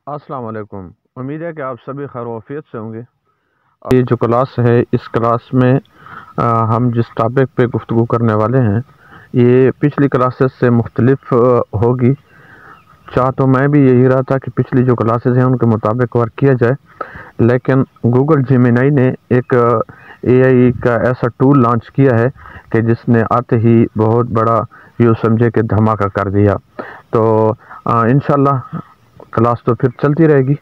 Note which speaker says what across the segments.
Speaker 1: अस्सलाम वालेकुम। उम्मीद है कि आप सभी खैर-ओ-आफ़ियत से होंगे। ये जो क्लास है, इस क्लास में हम जिस टॉपिक पे गुफ्तगू करने वाले हैं, ये पिछली क्लासेस से मुख्तलिफ होगी। चाह तो मैं भी यही रहा था कि पिछली जो क्लासेस हैं उनके मुताबिक वर्क किया जाए, लेकिन गूगल जेमिनी ने एक एआई का ऐसा टूल लॉन्च किया है कि जिसने आते ही बहुत बड़ा यूँ समझे कि धमाका कर दिया। तो इंशाल्लाह क्लास तो फिर चलती रहेगी,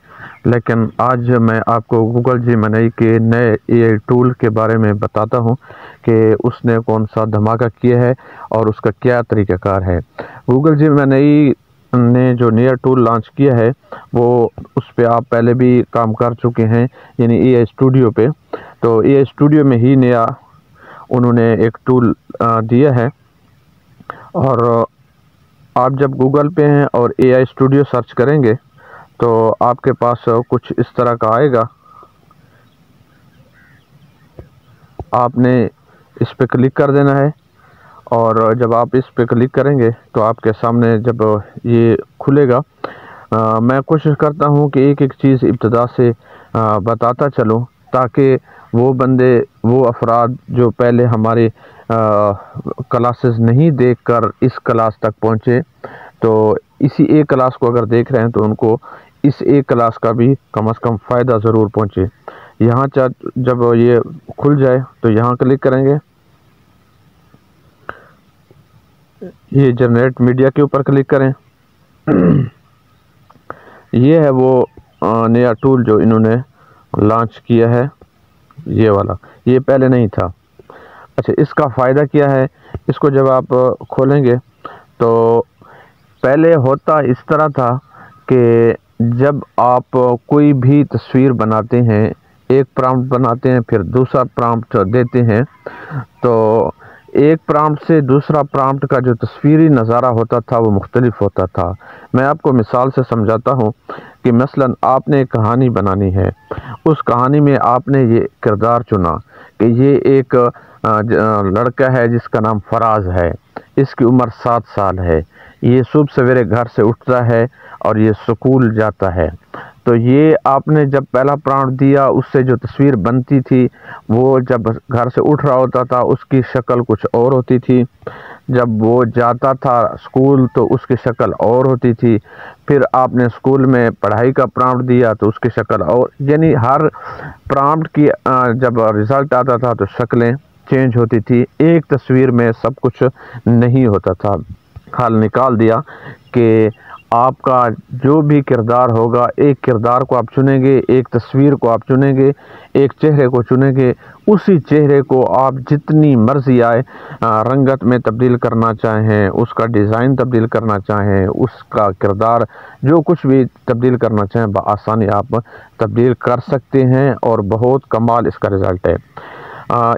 Speaker 1: लेकिन आज मैं आपको गूगल जेमिनी के नए एआई टूल के बारे में बताता हूं कि उसने कौन सा धमाका किया है और उसका क्या तरीक़ाकार है। गूगल जेमिनी ने जो नया टूल लॉन्च किया है, वो उस पे आप पहले भी काम कर चुके हैं, यानी एआई स्टूडियो पे। तो एआई स्टूडियो में ही नया उन्होंने एक टूल दिया है, और आप जब गूगल पे हैं और एआई स्टूडियो सर्च करेंगे तो आपके पास कुछ इस तरह का आएगा। आपने इस पे क्लिक कर देना है, और जब आप इस पे क्लिक करेंगे तो आपके सामने जब ये खुलेगा, मैं कोशिश करता हूँ कि एक एक चीज़ इब्तिदा से बताता चलूँ, ताकि वो बंदे, वो अफराद जो पहले हमारे क्लासेस नहीं देखकर इस क्लास तक पहुँचे, तो इसी एक क्लास को अगर देख रहे हैं तो उनको इस एक क्लास का भी कम से कम फ़ायदा ज़रूर पहुँचे। यहाँ जब ये खुल जाए तो यहाँ क्लिक करेंगे, ये जनरेट मीडिया के ऊपर क्लिक करें। ये है वो नया टूल जो इन्होंने लॉन्च किया है, ये वाला, ये पहले नहीं था। अच्छा, इसका फ़ायदा क्या है? इसको जब आप खोलेंगे तो पहले होता इस तरह था कि जब आप कोई भी तस्वीर बनाते हैं, एक प्रॉम्प्ट बनाते हैं, फिर दूसरा प्रॉम्प्ट देते हैं, तो एक प्रॉम्प्ट से दूसरा प्रॉम्प्ट का जो तस्वीरी नज़ारा होता था वो मुख्तलिफ होता था। मैं आपको मिसाल से समझाता हूँ कि मसलन आपने एक कहानी बनानी है, उस कहानी में आपने ये किरदार चुना कि ये एक लड़का है जिसका नाम फराज है, इसकी उम्र 7 साल है, ये सुबह सवेरे घर से उठता है और ये स्कूल जाता है। तो ये आपने जब पहला प्रॉम्प्ट दिया, उससे जो तस्वीर बनती थी, वो जब घर से उठ रहा होता था उसकी शक्ल कुछ और होती थी, जब वो जाता था स्कूल तो उसकी शक्ल और होती थी, फिर आपने स्कूल में पढ़ाई का प्रॉम्प्ट दिया तो उसकी शक्ल और, यानी हर प्रॉम्प्ट की जब रिज़ल्ट आता था तो शक्लें चेंज होती थी। एक तस्वीर में सब कुछ नहीं होता था। हल निकाल दिया कि आपका जो भी किरदार होगा, एक किरदार को आप चुनेंगे, एक तस्वीर को आप चुनेंगे, एक चेहरे को चुनेंगे, उसी चेहरे को आप जितनी मर्जी आए रंगत में तब्दील करना चाहें, उसका डिज़ाइन तब्दील करना चाहें, उसका किरदार जो कुछ भी तब्दील करना चाहें, बआसानी आप तब्दील कर सकते हैं, और बहुत कमाल इसका रिज़ल्ट है।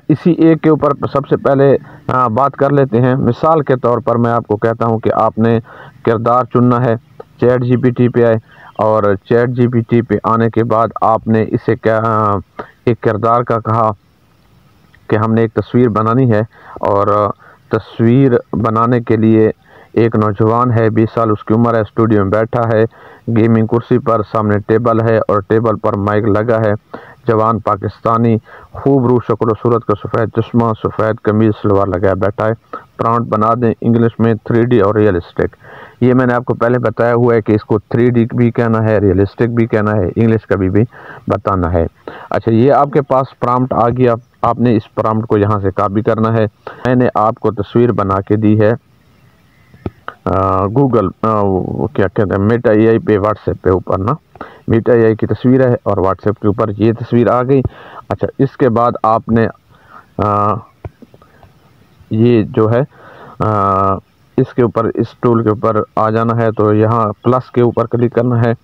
Speaker 1: इसी एक के ऊपर सबसे पहले बात कर लेते हैं। मिसाल के तौर पर मैं आपको कहता हूं कि आपने किरदार चुनना है, चैट जीपीटी पे आए, और चैट जीपीटी पे आने के बाद आपने इसे क्या एक किरदार का कहा कि हमने एक तस्वीर बनानी है, और तस्वीर बनाने के लिए एक नौजवान है, 20 साल उसकी उम्र है, स्टूडियो में बैठा है, गेमिंग कुर्सी पर, सामने टेबल है और टेबल पर माइक लगा है, जवान पाकिस्तानी, खूब रू शक्ल सूरत का, सफ़ेद चश्मा, सफ़ेद कमीज सलवार लगाया बैठा है। प्रॉम्प्ट बना दें इंग्लिश में 3D और रियलिस्टिक। ये मैंने आपको पहले बताया हुआ है कि इसको 3D भी कहना है, रियलिस्टिक भी कहना है, इंग्लिश का भी बताना है। अच्छा, ये आपके पास प्रॉम्प्ट आ गया, आपने इस प्रॉम्प्ट को यहाँ से कॉपी करना है। मैंने आपको तस्वीर बना के दी है गूगल क्या कहते हैं, मेटा एआई पे, व्हाट्सएप पे ऊपर ना, मेटा एआई की तस्वीर है और व्हाट्सएप के ऊपर ये तस्वीर आ गई। अच्छा, इसके बाद आपने ये जो है इसके ऊपर, इस टूल के ऊपर आ जाना है, तो यहाँ प्लस के ऊपर क्लिक करना है,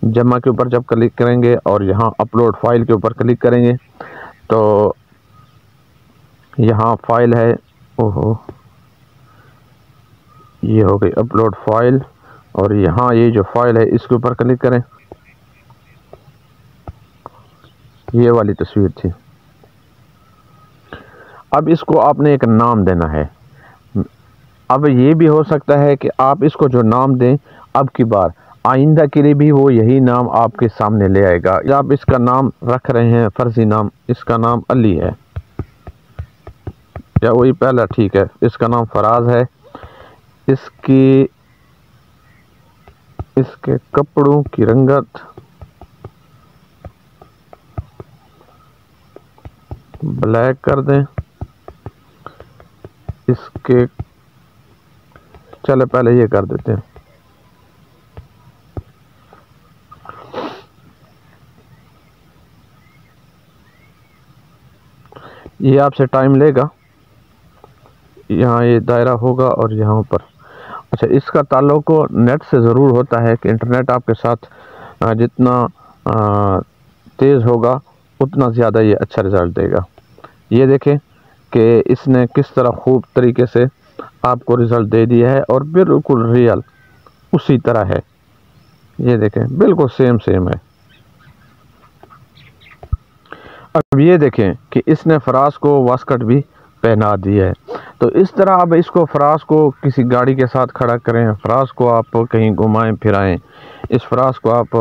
Speaker 1: जमा के ऊपर जब क्लिक करेंगे और यहाँ अपलोड फाइल के ऊपर क्लिक करेंगे तो यहाँ फाइल है, ओहो, ये हो गई अपलोड फाइल, और यहाँ ये जो फाइल है इसके ऊपर क्लिक करें, ये वाली तस्वीर थी। अब इसको आपने एक नाम देना है। अब ये भी हो सकता है कि आप इसको जो नाम दें, अब की बार आइंदा के लिए भी वो यही नाम आपके सामने ले आएगा। आप इसका नाम रख रहे हैं फर्जी नाम, इसका नाम अली है या वही पहला, ठीक है, इसका नाम फराज है। इसके कपड़ों की रंगत ब्लैक कर दें। इसके चले पहले ये कर देते हैं। ये आपसे टाइम लेगा, यहाँ ये दायरा होगा और यहाँ पर। अच्छा, इसका ताल्लुक नेट से ज़रूर होता है कि इंटरनेट आपके साथ जितना तेज़ होगा उतना ज़्यादा ये अच्छा रिज़ल्ट देगा। ये देखें कि इसने किस तरह खूब तरीके से आपको रिज़ल्ट दे दिया है और बिल्कुल रियल उसी तरह है। ये देखें बिल्कुल सेम है। अब ये देखें कि इसने फराज को वास्कट भी पहना दी है। तो इस तरह अब इसको फराज को किसी गाड़ी के साथ खड़ा करें, फराज को आप कहीं घुमाएं फिराएं, इस फराज को आप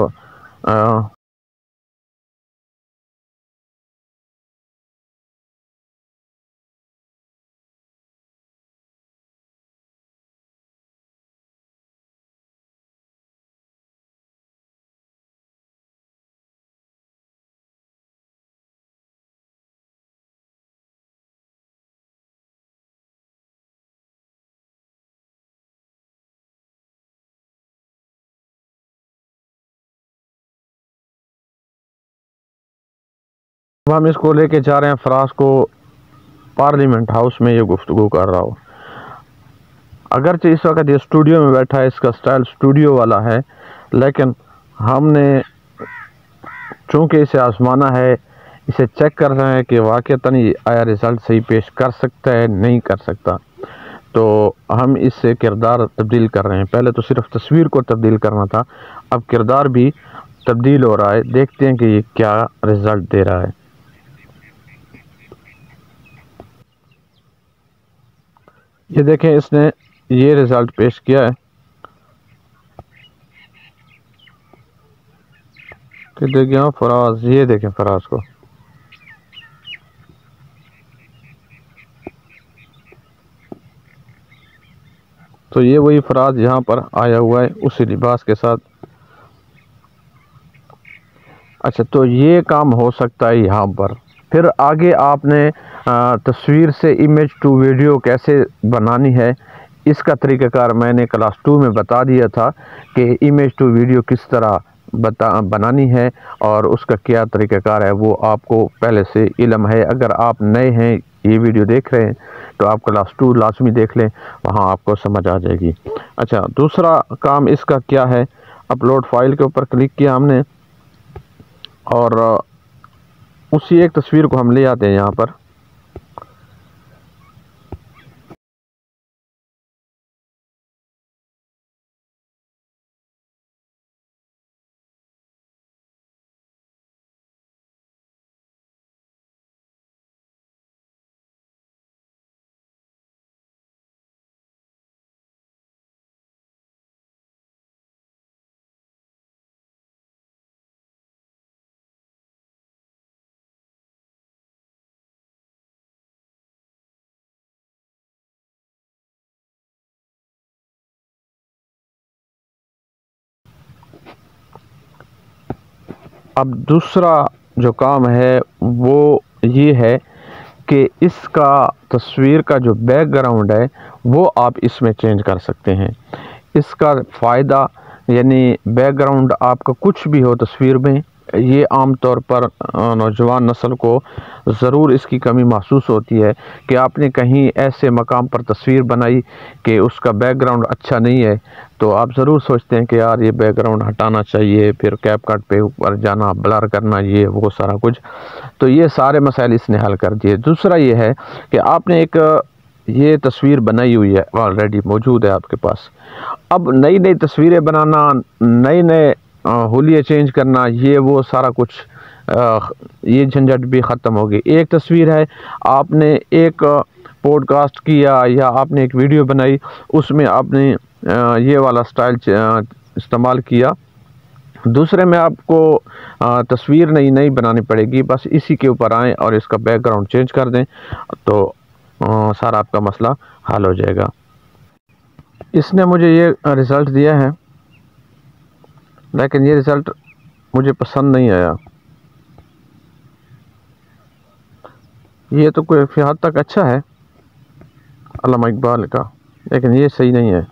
Speaker 1: अब हम इसको लेके जा रहे हैं फराज को पार्लियामेंट हाउस में ये गुफ्तगू कर रहा हो। अगरचे इस वक्त ये स्टूडियो में बैठा है, इसका स्टाइल स्टूडियो वाला है, लेकिन हमने चूँकि इसे आजमाना है, इसे चेक कर रहे हैं कि वाक़तन ये आया रिज़ल्ट सही पेश कर सकता है नहीं कर सकता, तो हम इससे किरदार तब्दील कर रहे हैं। पहले तो सिर्फ तस्वीर को तब्दील करना था, अब किरदार भी तब्दील हो रहा है। देखते हैं कि ये क्या रिज़ल्ट दे रहा है। ये देखें इसने ये रिज़ल्ट पेश किया है कि देखिए फराज, ये देखें फराज को, तो ये वही फराज यहाँ पर आया हुआ है उसी लिबास के साथ। अच्छा, तो ये काम हो सकता है यहाँ पर। फिर आगे आपने तस्वीर से इमेज टू वीडियो कैसे बनानी है, इसका तरीक़ाकार मैंने क्लास 2 में बता दिया था कि इमेज टू वीडियो किस तरह बनानी है और उसका क्या तरीक़ाकार है, वो आपको पहले से इल्म है। अगर आप नए हैं, ये वीडियो देख रहे हैं, तो आप क्लास 2 लाजमी देख लें, वहाँ आपको समझ आ जाएगी। अच्छा, दूसरा काम इसका क्या है, अपलोड फाइल के ऊपर क्लिक किया हमने और उसी एक तस्वीर को हम ले आते हैं यहाँ पर। अब दूसरा जो काम है वो ये है कि इसका तस्वीर का जो बैकग्राउंड है वो आप इसमें चेंज कर सकते हैं। इसका फ़ायदा यानी बैकग्राउंड आपका कुछ भी हो तस्वीर में, ये आम तौर पर नौजवान नस्ल को ज़रूर इसकी कमी महसूस होती है कि आपने कहीं ऐसे मकाम पर तस्वीर बनाई कि उसका बैकग्राउंड अच्छा नहीं है, तो आप ज़रूर सोचते हैं कि यार ये बैकग्राउंड हटाना चाहिए, फिर कैपकट पे ऊपर जाना, ब्लर करना, ये वो सारा कुछ। तो ये सारे मसाइल इसने हल कर दिए। दूसरा ये है कि आपने एक ये तस्वीर बनाई हुई है, ऑलरेडी मौजूद है आपके पास। अब नई नई तस्वीरें बनाना, नए नए हुलिये चेंज करना, ये वो सारा कुछ ये झंझट भी ख़त्म हो गई। एक तस्वीर है, आपने एक पॉडकास्ट किया या आपने एक वीडियो बनाई, उसमें आपने ये वाला स्टाइल इस्तेमाल किया। दूसरे में आपको तस्वीर नई बनानी पड़ेगी। बस इसी के ऊपर आएँ और इसका बैकग्राउंड चेंज कर दें तो सारा आपका मसला हल हो जाएगा। इसने मुझे ये रिज़ल्ट दिया है, लेकिन ये रिज़ल्ट मुझे पसंद नहीं आया। ये तो कोई हद तक अच्छा है अल्लामा इकबाल का, लेकिन ये सही नहीं है।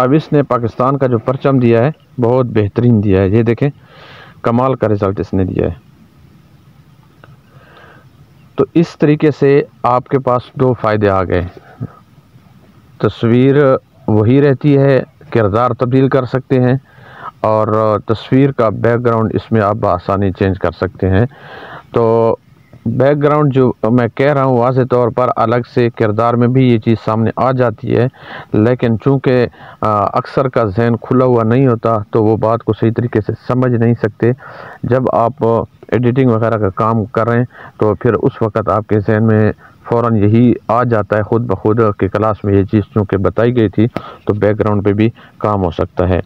Speaker 1: अब इसने पाकिस्तान का जो परचम दिया है बहुत बेहतरीन दिया है। ये देखें, कमाल का रिज़ल्ट इसने दिया है। तो इस तरीके से आपके पास दो फ़ायदे आ गए। तस्वीर वही रहती है, किरदार तब्दील कर सकते हैं, और तस्वीर का बैकग्राउंड इसमें आप बआसानी चेंज कर सकते हैं। तो बैकग्राउंड जो मैं कह रहा हूँ वाज़े तौर पर अलग से किरदार में भी ये चीज़ सामने आ जाती है, लेकिन चूँकि अक्सर का जहन खुला हुआ नहीं होता तो वो बात को सही तरीके से समझ नहीं सकते। जब आप एडिटिंग वगैरह का काम कर रहे हैं तो फिर उस वक़्त आपके जहन में फ़ौरन यही आ जाता है खुद ब खुद कि क्लास में ये चीज़ चूँकि बताई गई थी तो बैकग्राउंड पे भी काम हो सकता है।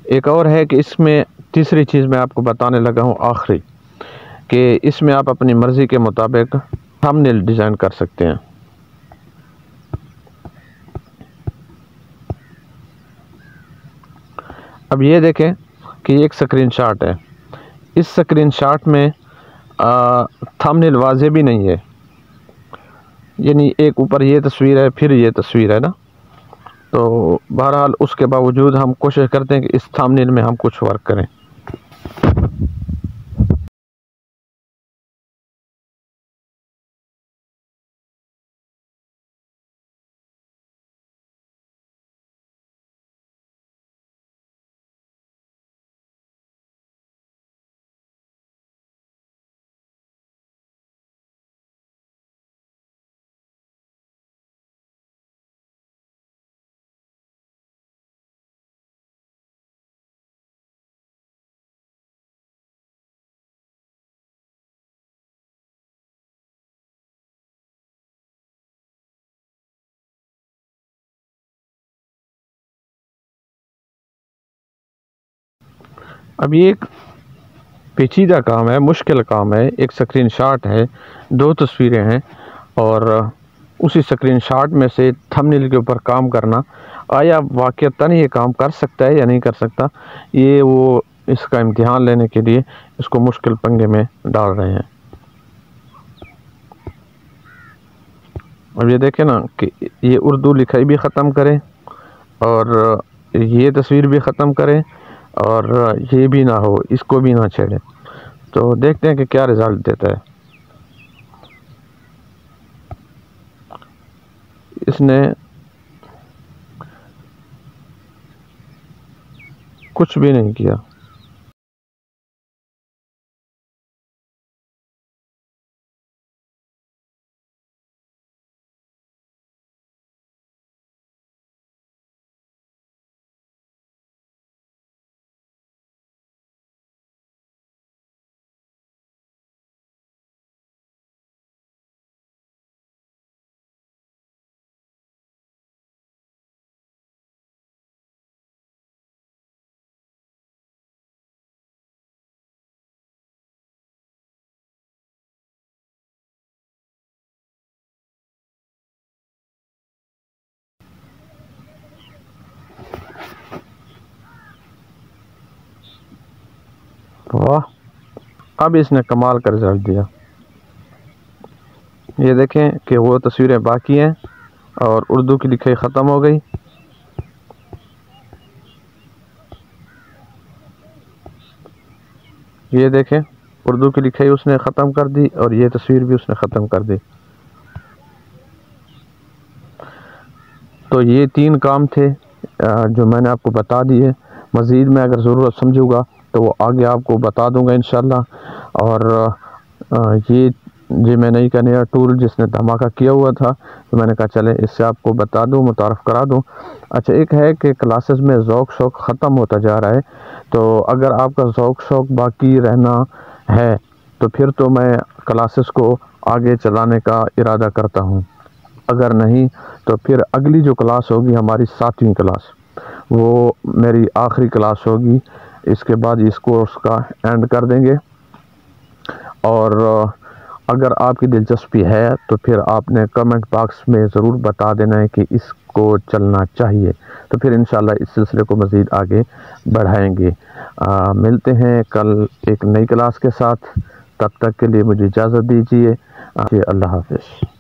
Speaker 1: एक और है कि इसमें तीसरी चीज़ मैं आपको बताने लगा हूँ आखिरी, कि इसमें आप अपनी मर्ज़ी के मुताबिक थंबनेल डिज़ाइन कर सकते हैं। अब ये देखें कि एक स्क्रीनशॉट है। इस स्क्रीनशॉट में थंबनेल वाज़े भी नहीं है, यानी एक ऊपर ये तस्वीर है फिर ये तस्वीर है ना। तो बहरहाल उसके बावजूद हम कोशिश करते हैं कि इस थंबनेल में हम कुछ वर्क करें। अब ये एक पेचीदा काम है, मुश्किल काम है। एक स्क्रीनशॉट है, दो तस्वीरें हैं, और उसी स्क्रीनशॉट में से थंबनेल के ऊपर काम करना, आया वाक़ईतन ये काम कर सकता है या नहीं कर सकता, ये वो इसका इम्तिहान लेने के लिए इसको मुश्किल पंगे में डाल रहे हैं। अब ये देखें ना कि ये उर्दू लिखाई भी ख़त्म करें और ये तस्वीर भी ख़त्म करें और ये भी ना हो, इसको भी ना छेड़ें। तो देखते हैं कि क्या रिज़ल्ट देता है। इसने कुछ भी नहीं किया। वाह, अब इसने कमाल का रिज़ल्ट दिया। ये देखें कि वो तस्वीरें बाकी हैं और उर्दू की लिखाई ख़त्म हो गई। ये देखें, उर्दू की लिखाई उसने ख़त्म कर दी और ये तस्वीर भी उसने ख़त्म कर दी। तो ये तीन काम थे जो मैंने आपको बता दिए। मज़ीद मैं अगर ज़रूरत समझूँगा तो वो आगे आपको बता दूंगा इंशाल्लाह। और ये मैंने ही का नया टूल जिसने धमाका किया हुआ था, तो मैंने कहा चले इससे आपको बता दूं, मुतारफ़ करा दूं। अच्छा, एक है कि क्लासेस में ज़ौक़ शौक़ ख़त्म होता जा रहा है, तो अगर आपका ज़ौक़ शौक़ बाकी रहना है तो फिर तो मैं क्लासेस को आगे चलाने का इरादा करता हूं। अगर नहीं तो फिर अगली जो क्लास होगी हमारी 7वीं क्लास, वो मेरी आखिरी क्लास होगी। इसके बाद इस कोर्स का एंड कर देंगे। और अगर आपकी दिलचस्पी है तो फिर आपने कमेंट बॉक्स में ज़रूर बता देना है कि इसको चलना चाहिए, तो फिर इंशाल्लाह इस सिलसिले को मज़ीद आगे बढ़ाएंगे। मिलते हैं कल एक नई क्लास के साथ। तब तक के लिए मुझे इजाज़त दीजिए। अल्लाह हाफ़िज़।